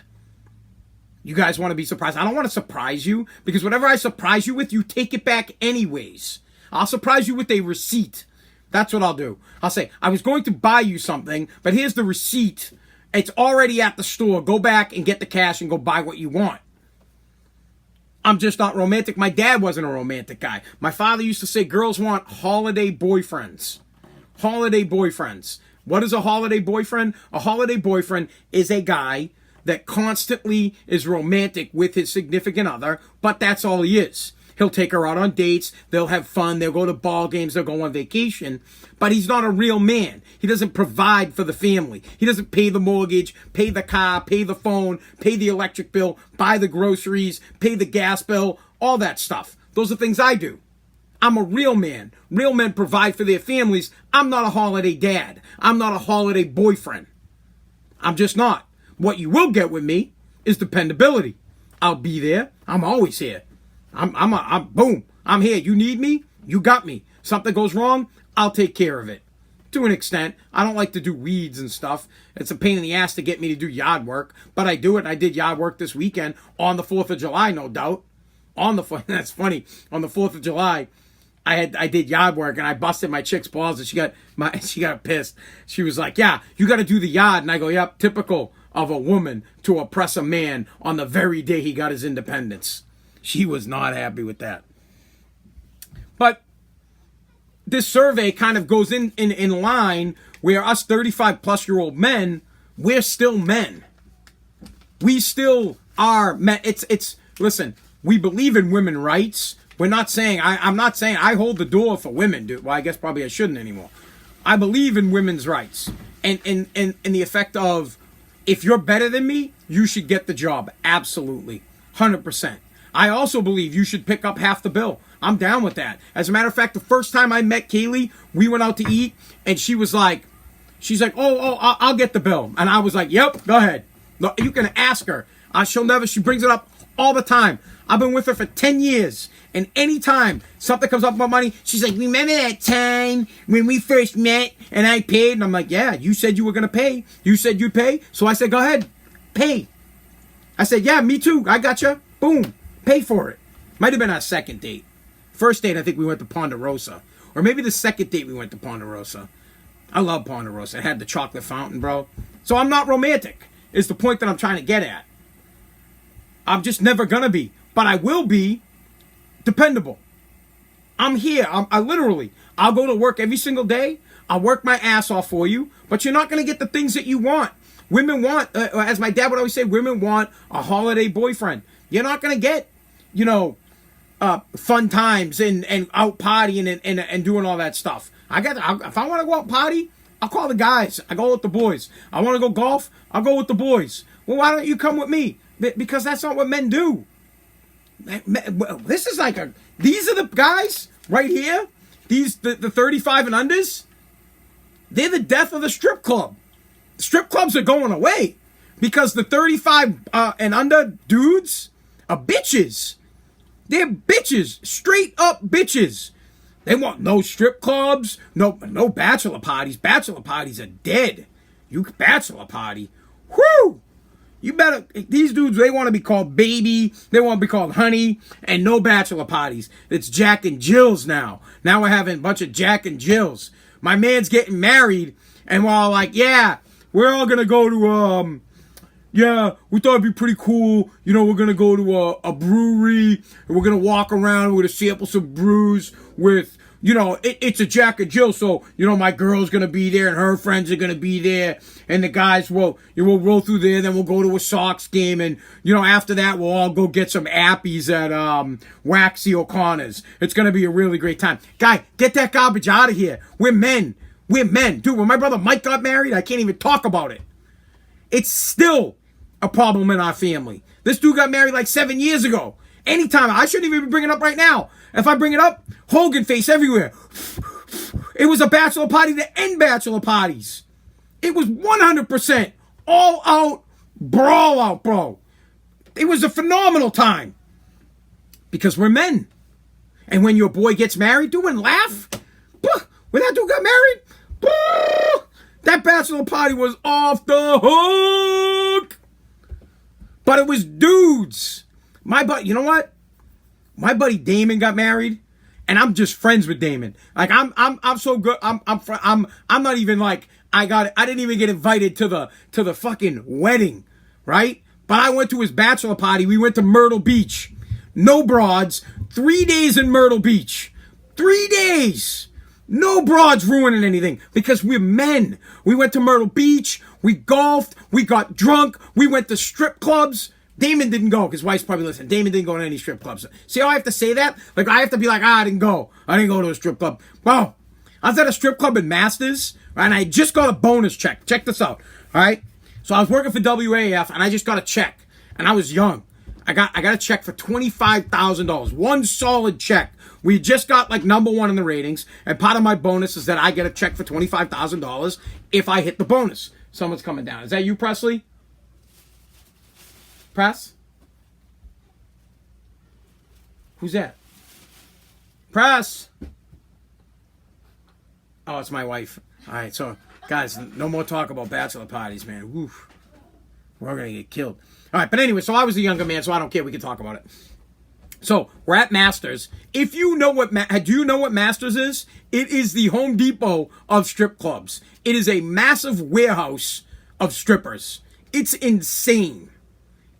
you guys want to be surprised. I don't want to surprise you because whatever I surprise you with, you take it back anyways. I'll surprise you with a receipt. That's what I'll do. I'll say, I was going to buy you something, but here's the receipt. It's already at the store. Go back and get the cash and go buy what you want. I'm just not romantic. My dad wasn't a romantic guy. My father used to say girls want holiday boyfriends. Holiday boyfriends. What is a holiday boyfriend? A holiday boyfriend is a guy that constantly is romantic with his significant other, but that's all he is. He'll take her out on dates. They'll have fun. They'll go to ball games. They'll go on vacation. But he's not a real man. He doesn't provide for the family. He doesn't pay the mortgage, pay the car, pay the phone, pay the electric bill, buy the groceries, pay the gas bill, all that stuff. Those are things I do. I'm a real man. Real men provide for their families. I'm not a holiday dad. I'm not a holiday boyfriend. I'm just not. What you will get with me is dependability. I'll be there. I'm always here. I'm boom. I'm here. You need me? You got me. Something goes wrong, I'll take care of it. To an extent. I don't like to do weeds and stuff. It's a pain in the ass to get me to do yard work, but I do it. I did yard work this weekend on the 4th of July, no doubt. That's funny. On the 4th of July, I did yard work and I busted my chick's balls and she got pissed. She was like, "Yeah, you got to do the yard." And I go, "Yep, typical of a woman to oppress a man on the very day he got his independence." She was not happy with that. But this survey kind of goes in line where us 35 plus year old men, we're still men. We still are men. Listen, we believe in women's rights. We're not saying, I'm not saying I hold the door for women, dude. Well, I guess probably I shouldn't anymore. I believe in women's rights. And the effect of, if you're better than me, you should get the job. Absolutely. 100%. I also believe you should pick up half the bill. I'm down with that. As a matter of fact, the first time I met Kaylee, we went out to eat, and she's like, oh, I'll get the bill. And I was like, yep, go ahead. You can ask her. She brings it up all the time. I've been with her for 10 years. And anytime something comes up about money, she's like, "Remember that time when we first met and I paid?" And I'm like, "Yeah, you said you were going to pay. You said you'd pay." So I said, "Go ahead, pay." I said, "Yeah, me too. I got you. Boom. Pay for it." Might have been our second date. First date, I think we went to Ponderosa. Or maybe the second date we went to Ponderosa. I love Ponderosa. It had the chocolate fountain, bro. So I'm not romantic, is the point that I'm trying to get at. I'm just never going to be. But I will be dependable. I'm here. I'll go to work every single day. I'll work my ass off for you. But you're not going to get the things that you want. Women want, as my dad would always say, women want a holiday boyfriend. You're not going to get, fun times and out partying and doing all that stuff. If I want to go out party, I'll call the guys. I go with the boys. I want to go golf, I'll go with the boys. Well, why don't you come with me? Because that's not what men do. This is these are the guys right here. The 35 and unders. They're the death of the strip club. Strip clubs are going away because the 35 and under dudes are bitches. They're bitches, straight up bitches. They want no strip clubs, no bachelor parties. Bachelor parties are dead. You bachelor party, whoo! You better, these dudes, they want to be called baby, they want to be called honey, and no bachelor parties. It's Jack and Jills now. Now we're having a bunch of Jack and Jills. My man's getting married, and we're all like, yeah, we're all going to go to, we thought it'd be pretty cool. We're going to go to a brewery, and we're going to walk around, we're going to sample some brews with, it's a Jack and Jill, so, my girl's going to be there, and her friends are going to be there, and the guys will roll through there, then we'll go to a Sox game, and, after that, we'll all go get some appies at Waxy O'Connor's. It's going to be a really great time. Guy, get that garbage out of here. We're men. Dude, when my brother Mike got married, I can't even talk about it. It's still a problem in our family. This dude got married like 7 years ago. Anytime, I shouldn't even be bringing it up right now. If I bring it up, Hogan face everywhere. It was a bachelor party to end bachelor parties. It was 100% all out, brawl out, bro. It was a phenomenal time. Because we're men. And when your boy gets married, dude, and laugh. When that dude got married, that bachelor party was off the hook. But it was dudes. You know what? My buddy Damon got married, and I'm just friends with Damon. Like I'm so good. I'm not even like I didn't even get invited to the fucking wedding, right? But I went to his bachelor party. We went to Myrtle Beach. no broads, 3 days in Myrtle Beach. 3 days. No broads ruining anything because we're men. We went to Myrtle Beach. We golfed. We got drunk. We went to strip clubs. Damon didn't go because wife's probably listening. Damon didn't go to any strip clubs. See how I have to say that? Like, I have to be like, I didn't go. I didn't go to a strip club. Well, I was at a strip club in Masters, and I just got a bonus check. Check this out, all right? So I was working for WAF, and I just got a check, and I was young. I got a check for $25,000. One solid check. We just got like #1 in the ratings, and part of my bonus is that I get a check for $25,000 if I hit the bonus. Someone's coming down. Is that you, Presley? Press? Who's that? Press! Oh, it's my wife. All right, so, guys, no more talk about bachelor parties, man. Woof. We're going to get killed. All right, but anyway, so I was a younger man, so I don't care. We can talk about it. So, we're at Masters. If you know what, do you know what Masters is? It is the Home Depot of strip clubs. It is a massive warehouse of strippers. It's insane.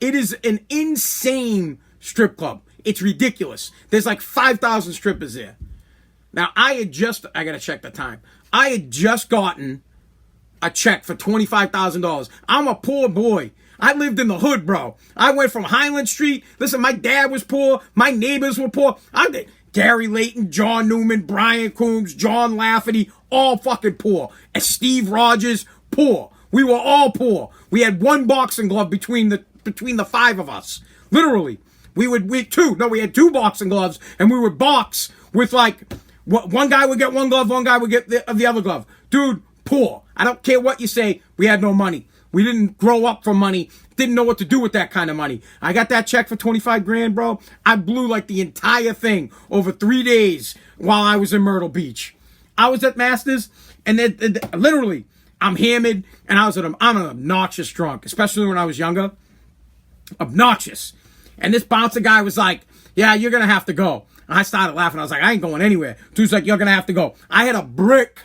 It is an insane strip club. It's ridiculous. There's like 5,000 strippers there. Now, I gotta check the time. I had just gotten a check for $25,000. I'm a poor boy. I lived in the hood, bro. I went from Highland Street. Listen, my dad was poor. My neighbors were poor. Gary Layton, John Newman, Brian Coombs, John Lafferty, all fucking poor. And Steve Rogers, poor. We were all poor. We had one boxing glove between the 5 of us. Literally. We had 2 boxing gloves, and we would box with like, one guy would get one glove, one guy would get the other glove. Dude, poor. I don't care what you say. We had no money. We didn't grow up for money. Didn't know what to do with that kind of money. I got that check for 25 grand, bro. I blew like the entire thing over 3 days while I was in Myrtle Beach. I was at Masters, and then literally, I'm hammered, and I'm an obnoxious drunk, especially when I was younger. Obnoxious. And this bouncer guy was like, yeah, you're going to have to go. And I started laughing. I was like, I ain't going anywhere. Dude's like, you're going to have to go. I had a brick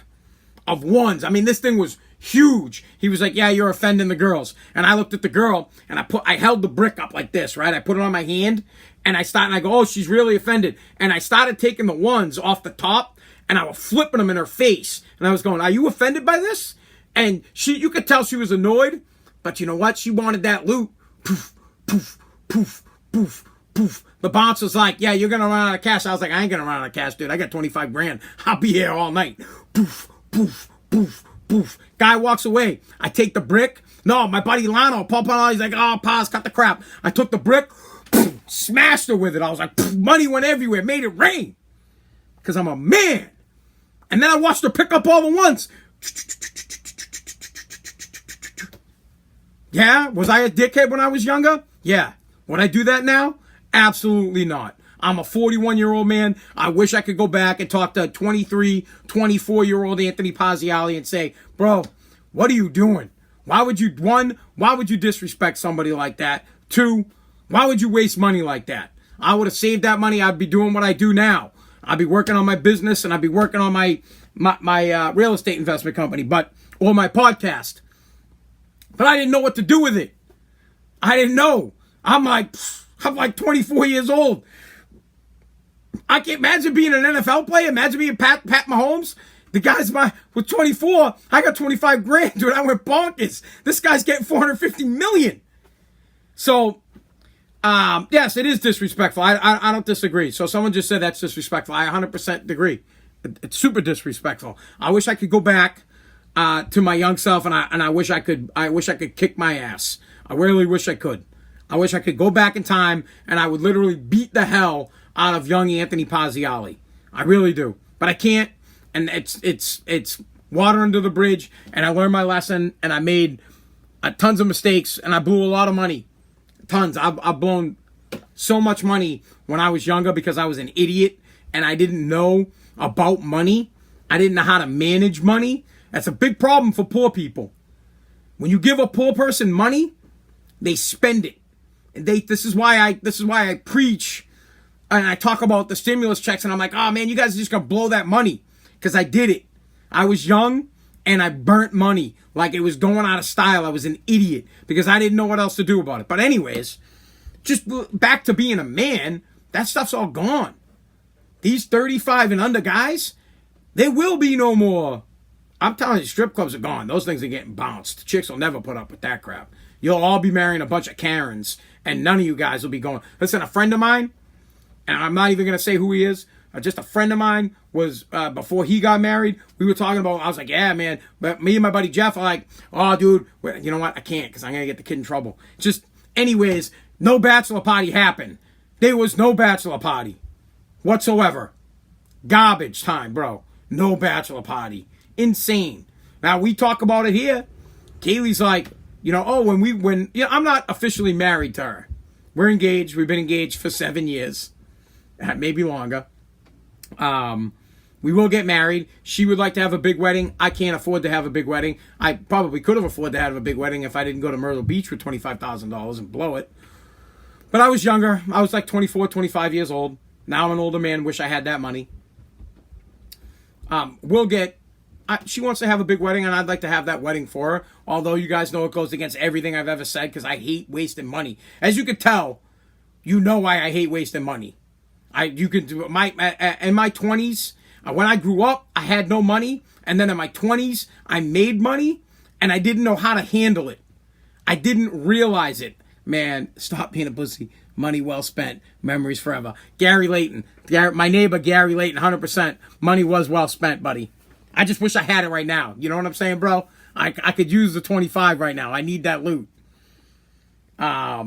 of ones. I mean, this thing was huge. He was like, yeah, you're offending the girls. And I looked at the girl, and I held the brick up like this, right? I put it on my hand, and I go, oh, she's really offended. And I started taking the ones off the top, and I was flipping them in her face. And I was going, are you offended by this? And you could tell she was annoyed, but you know what? She wanted that loot. Poof, poof, poof, poof, poof. The bouncer was like, yeah, you're going to run out of cash. I was like, I ain't going to run out of cash, dude. I got 25 grand. I'll be here all night. Poof, poof, poof, poof. Guy walks away. I take the brick. No, my buddy Lano, he's like, oh, pause, cut the crap. I took the brick, poof, smashed her with it. I was like, poof, money went everywhere, made it rain. Because I'm a man. And then I watched her pick up all the ones. Yeah, was I a dickhead when I was younger? Yeah. Would I do that now? Absolutely not. I'm a 41-year-old man. I wish I could go back and talk to 23, 24-year-old Anthony Pazziali and say, bro, what are you doing? Why would you disrespect somebody like that? 2, why would you waste money like that? I would have saved that money. I'd be doing what I do now. I'd be working on my business, and I'd be working on my real estate investment company, or my podcast. But I didn't know what to do with it. I didn't know. I'm like 24 years old. I can't imagine being an NFL player. Imagine being Pat Mahomes. The guy's with 24. I got 25 grand, dude. I went bonkers. This guy's getting 450 million. So, yes, it is disrespectful. I don't disagree. So someone just said that's disrespectful. I 100% agree. It's super disrespectful. I wish I could go back to my young self, and I wish I could kick my ass. I really wish I could. I wish I could go back in time, and I would literally beat the hell out of young Anthony Pazziali. I really do, but I can't. And it's water under the bridge. And I learned my lesson, and I made tons of mistakes, and I blew a lot of money. Tons. I've blown so much money when I was younger because I was an idiot and I didn't know about money. I didn't know how to manage money. That's a big problem for poor people. When you give a poor person money, they spend it. And this is why I preach and I talk about the stimulus checks, and I'm like, oh man, you guys are just gonna blow that money. Because I did it. I was young and I burnt money like it was going out of style. I was an idiot because I didn't know what else to do about it. But anyways, just back to being a man. That stuff's all gone. These 35 and under guys, there will be no more. I'm telling you, strip clubs are gone. Those things are getting bounced. Chicks will never put up with that crap. You'll all be marrying a bunch of Karens, and none of you guys will be going. Listen, a friend of mine, and I'm not even going to say who he is, just a friend of mine was, before he got married, we were talking about, I was like, yeah, man. But me and my buddy Jeff are like, oh, dude, you know what? I can't because I'm going to get the kid in trouble. Just, anyways, no bachelor party happened. There was no bachelor party whatsoever. Garbage time, bro. No bachelor party. Insane. Now, we talk about it here. Kaylee's like, you know, oh, I'm not officially married to her. We're engaged. We've been engaged for 7 years. Maybe longer. We will get married. She would like to have a big wedding. I can't afford to have a big wedding. I probably could have afforded to have a big wedding if I didn't go to Myrtle Beach with $25,000 and blow it. But I was younger. I was like 24, 25 years old. Now I'm an older man. Wish I had that money. She wants to have a big wedding, and I'd like to have that wedding for her. Although you guys know it goes against everything I've ever said because I hate wasting money. As you could tell, you know why I hate wasting money. In my 20s, when I grew up, I had no money, and then in my 20s, I made money, and I didn't know how to handle it. I didn't realize it. Man, stop being a pussy. Money well spent. Memories forever. Gary Layton. My neighbor, Gary Layton, 100%. Money was well spent, buddy. I just wish I had it right now. You know what I'm saying, bro? I could use the 25 right now. I need that loot. But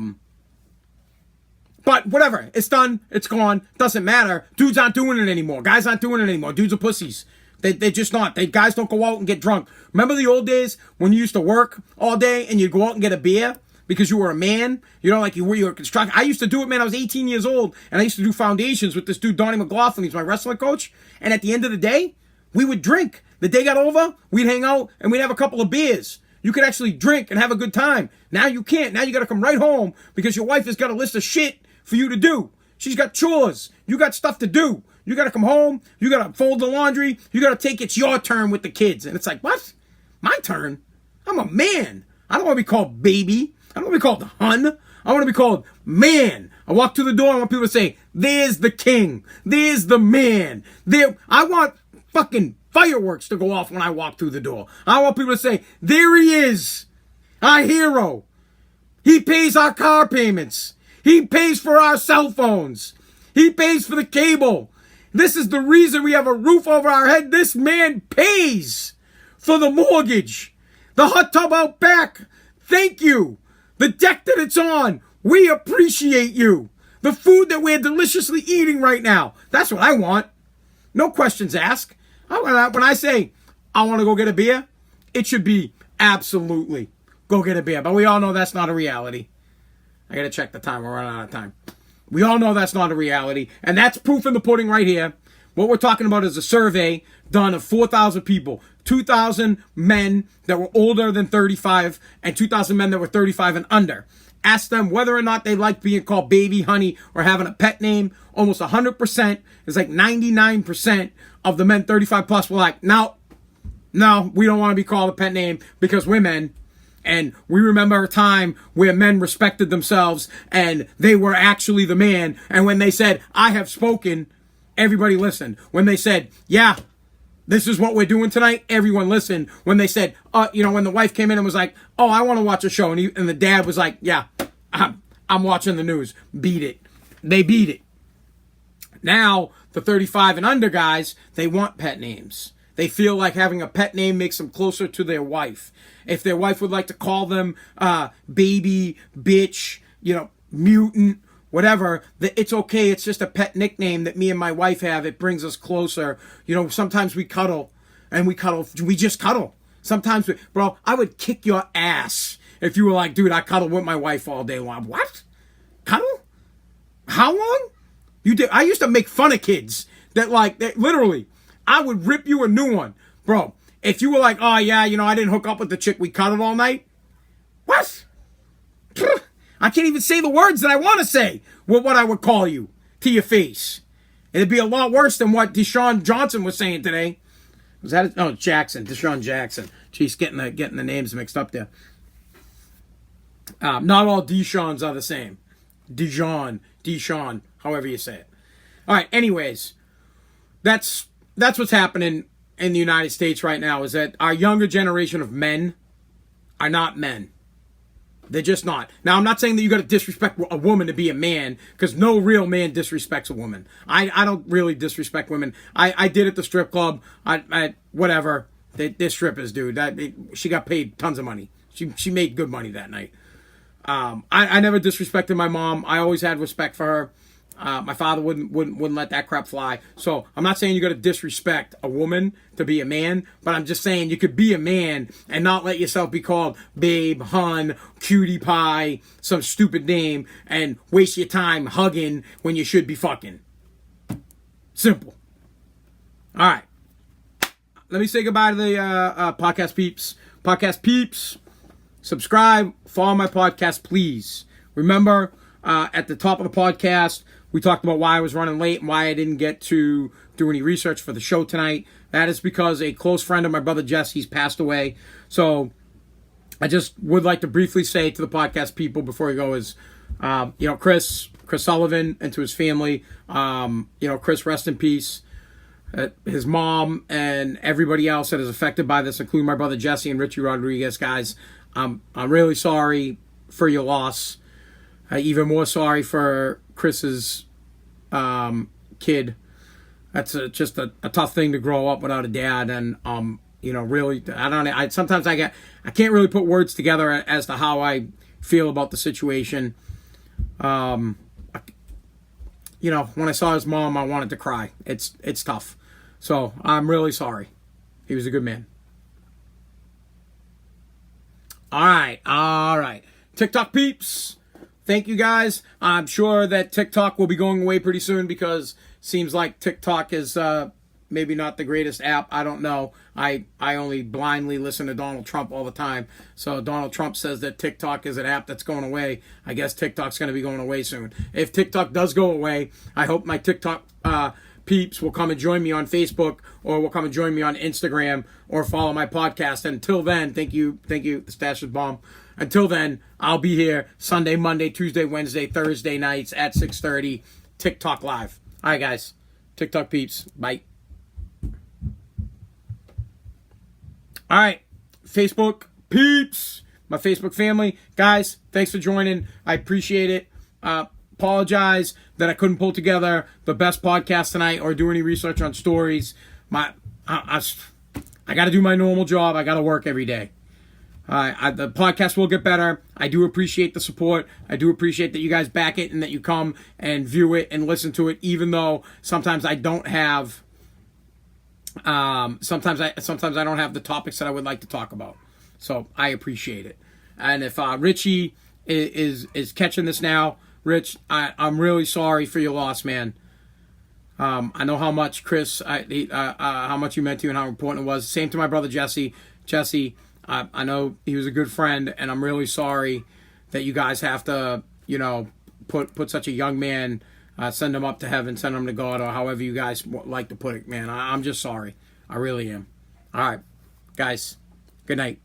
whatever. It's done. It's gone. Doesn't matter. Dudes aren't doing it anymore. Guys aren't doing it anymore. Dudes are pussies. They're just not. Guys don't go out and get drunk. Remember the old days when you used to work all day and you'd go out and get a beer? Because you were a man, you know, like you were a construction. I used to do it, man. I was 18 years old, and I used to do foundations with this dude, Donnie McLaughlin. He's my wrestling coach. And at the end of the day, we would drink. The day got over, we'd hang out, and we'd have a couple of beers. You could actually drink and have a good time. Now you can't. Now you got to come right home because your wife has got a list of shit for you to do. She's got chores. You got stuff to do. You got to come home. You got to fold the laundry. You got to take it's your turn with the kids. And it's like, what? My turn? I'm a man. I don't want to be called baby. I don't want to be called hun. I want to be called man. I walk through the door. I want people to say, there's the king. There's the man. I want fucking fireworks to go off when I walk through the door. I want people to say, there he is. Our hero. He pays our car payments. He pays for our cell phones. He pays for the cable. This is the reason we have a roof over our head. This man pays for the mortgage. The hot tub out back. Thank you. The deck that it's on, we appreciate you. The food that we're deliciously eating right now, that's what I want. No questions asked. When I say I want to go get a beer, it should be absolutely go get a beer. But we all know that's not a reality. I got to check the time. We're running out of time. We all know that's not a reality. And that's proof in the pudding right here. What we're talking about is a survey done of 4,000 people. 2,000 men that were older than 35 and 2,000 men that were 35 and under. Ask them whether or not they like being called baby, honey, or having a pet name. Almost 100%. It's like 99% of the men 35 plus were like, no, we don't want to be called a pet name because we're men. And we remember a time where men respected themselves and they were actually the man. And when they said, I have spoken, everybody listened. When they said, yeah, this is what we're doing tonight, everyone listened. When they said, when the wife came in and was like, oh, I want to watch a show. And the dad was like, yeah, I'm watching the news. Beat it. They beat it. Now, the 35 and under guys, they want pet names. They feel like having a pet name makes them closer to their wife. If their wife would like to call them baby, bitch, mutant, whatever, it's okay. It's just a pet nickname that me and my wife have. It brings us closer. Sometimes we cuddle, and we just cuddle. Sometimes, bro, I would kick your ass if you were like, dude, I cuddle with my wife all day long. What? Cuddle? How long? You did? I used to make fun of kids that literally, I would rip you a new one. Bro, if you were like, oh yeah, I didn't hook up with the chick, we cuddled all night. What? I can't even say the words that I want to say with what I would call you to your face. It'd be a lot worse than what Deshaun Johnson was saying today. Was that it? Oh, Jackson, Deshaun Jackson. Jeez, getting the names mixed up there. Not all Deshaun's are the same. Deshaun, however you say it. All right, anyways, that's what's happening in the United States right now, is that our younger generation of men are not men. They're just not. Now, I'm not saying that you got to disrespect a woman to be a man, because no real man disrespects a woman. I don't really disrespect women. I did at the strip club. Whatever. They're strippers, dude. She got paid tons of money. She made good money that night. I never disrespected my mom. I always had respect for her. My father wouldn't let that crap fly. So I'm not saying you got to disrespect a woman to be a man, but I'm just saying you could be a man and not let yourself be called babe, hun, cutie pie, some stupid name, and waste your time hugging when you should be fucking. Simple. All right. Let me say goodbye to the podcast peeps. Podcast peeps, subscribe, follow my podcast, please. Remember, at the top of the podcast, we talked about why I was running late and why I didn't get to do any research for the show tonight. That is because a close friend of my brother Jesse's passed away. So I just would like to briefly say to the podcast people before we go is, Chris Sullivan, and to his family, Chris, rest in peace. His mom and everybody else that is affected by this, including my brother Jesse and Richie Rodriguez, guys, I'm really sorry for your loss. Even more sorry for Chris's kid. That's just a tough thing to grow up without a dad, and really, sometimes I can't really put words together as to how I feel about the situation. When I saw his mom, I wanted to cry. It's tough. So I'm really sorry. He was a good man. All right. TikTok peeps, thank you guys. I'm sure that TikTok will be going away pretty soon, because it seems like TikTok is maybe not the greatest app. I don't know. I only blindly listen to Donald Trump all the time. So Donald Trump says that TikTok is an app that's going away. I guess TikTok's going to be going away soon. If TikTok does go away, I hope my TikTok peeps will come and join me on Facebook, or will come and join me on Instagram, or follow my podcast. Until then, thank you, the Stash is Bomb. Until then, I'll be here Sunday, Monday, Tuesday, Wednesday, Thursday nights at 6:30, TikTok Live. All right, guys. TikTok peeps. Bye. All right. Facebook peeps. My Facebook family. Guys, thanks for joining. I appreciate it. Apologize that I couldn't pull together the best podcast tonight or do any research on stories. I got to do my normal job. I got to work every day. The podcast will get better. I do appreciate the support. I do appreciate that you guys back it and that you come and view it and listen to it, even though sometimes I don't have. Sometimes I don't have the topics that I would like to talk about. So I appreciate it. And if Richie is catching this now, Rich, I'm really sorry for your loss, man. I know how much Chris, how much you meant to you and how important it was. Same to my brother Jesse. Jesse, I know he was a good friend, and I'm really sorry that you guys have to, put such a young man, send him up to heaven, send him to God, or however you guys like to put it, man. I'm just sorry. I really am. All right, guys, good night.